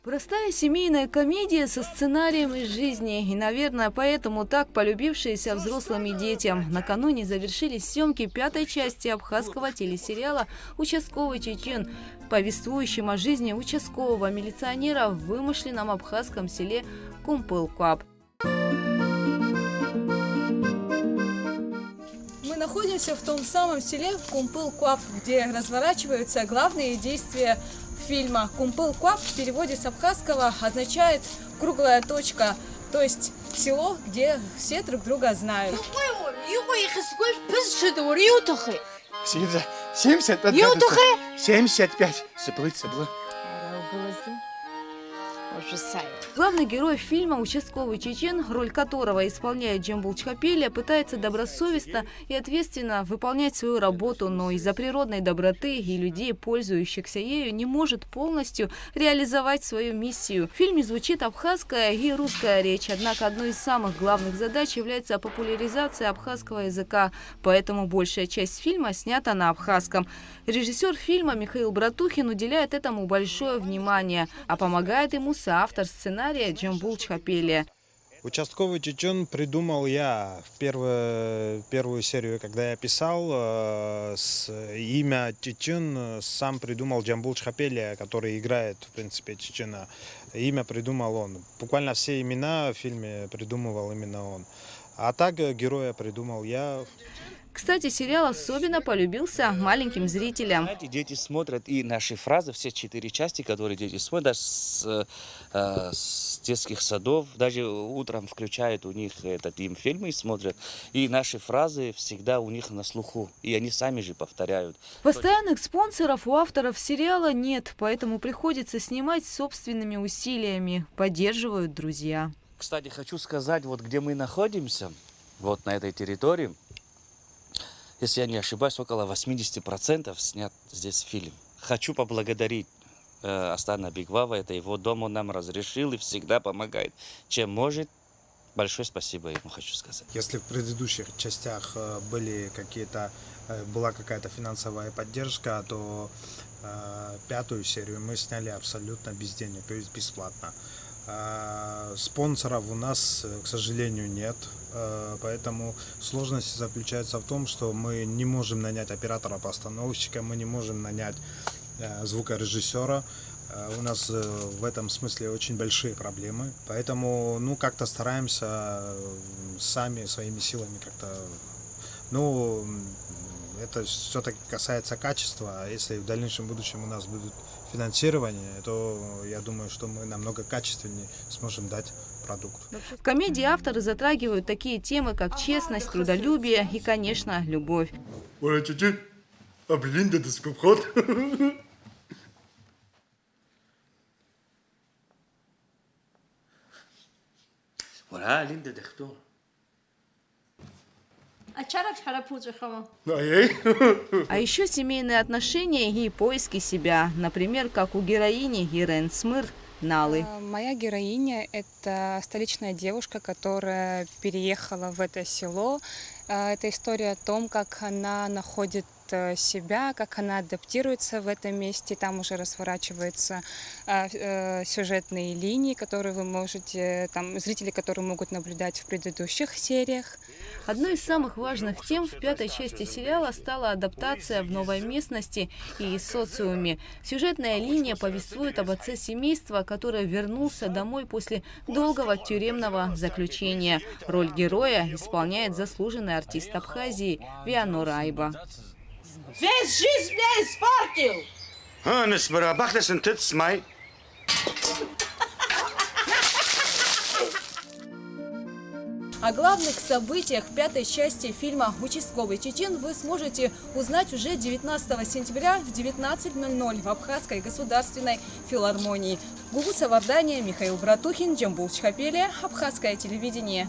Простая семейная комедия со сценарием из жизни. И, наверное, поэтому так полюбившаяся взрослым и детям. Накануне завершились съемки 5-й части абхазского телесериала «Участковый Чечен», повествующим о жизни участкового милиционера в вымышленном абхазском селе Кумпыл-Куап. Мы находимся в том самом селе Кумпыл-Куап, где разворачиваются главные действия фильма. Кумпыл-Куап в переводе с абхазского означает «круглая точка», то есть село, где все друг друга знают. 75. Сыплы. Главный герой фильма «Участковый Чечен», роль которого исполняет Джамбул Чхапелия, пытается добросовестно и ответственно выполнять свою работу, но из-за природной доброты и людей, пользующихся ею, не может полностью реализовать свою миссию. В фильме звучит абхазская и русская речь, однако одной из самых главных задач является популяризация абхазского языка, поэтому большая часть фильма снята на абхазском. Режиссер фильма Михаил Братухин уделяет этому большое внимание, а помогает ему соавтор сценария Джамбул Чхапелия. «Участковый Чечен» придумал я в первую серию, когда я писал. Имя Чечен сам придумал Джамбул Чхапелия, который играет, в принципе, Чечена. Имя придумал он. Буквально все имена в фильме придумывал именно он. А так героя придумал я. Кстати, сериал особенно полюбился маленьким зрителям. Знаете, дети смотрят и наши фразы, все 4 части, которые дети смотрят, даже с детских садов, даже утром включают у них им фильмы и смотрят. И наши фразы всегда у них на слуху, и они сами же повторяют. Постоянных спонсоров у авторов сериала нет, поэтому приходится снимать собственными усилиями. Поддерживают друзья. Кстати, хочу сказать, вот где мы находимся, вот на этой территории, если я не ошибаюсь, около 80% снят здесь фильм. Хочу поблагодарить Астана Бигвава, это его дом, он нам разрешил и всегда помогает. Чем может, большое спасибо ему хочу сказать. Если в предыдущих частях была какая-то финансовая поддержка, то 5-ю серию мы сняли абсолютно без денег, то есть бесплатно. Спонсоров у нас, к сожалению, нет, поэтому сложность заключается в том, что мы не можем нанять оператора-постановщика, мы не можем нанять звукорежиссера. У нас в этом смысле очень большие проблемы, поэтому как-то стараемся сами, своими силами как-то, это все-таки касается качества, а если в дальнейшем будущем у нас будет финансирование, то я думаю, что мы намного качественнее сможем дать продукт. В комедии авторы затрагивают такие темы, как честность, трудолюбие и, конечно, любовь. А еще семейные отношения и поиски себя. Например, как у героини Ирен Смыр Налы. Моя героиня – это столичная девушка, которая переехала в это село. Это история о том, как она находит себя, как она адаптируется в этом месте. Там уже разворачиваются сюжетные линии, которые вы можете, зрители, которые могут наблюдать в предыдущих сериях. Одной из самых важных тем в 5-й части сериала стала адаптация в новой местности и социуме. Сюжетная линия повествует об отце семейства, который вернулся домой после долгого тюремного заключения. Роль героя исполняет заслуженный артист Абхазии Вианор Айба. Весь жизнь меня испортил! О главных событиях 5-й части фильма «Участковый Чечен» вы сможете узнать уже 19 сентября в 19:00 в Абхазской государственной филармонии. Гугуса Вардания, Михаил Братухин, Джамбул Чхапелия, Абхазское телевидение.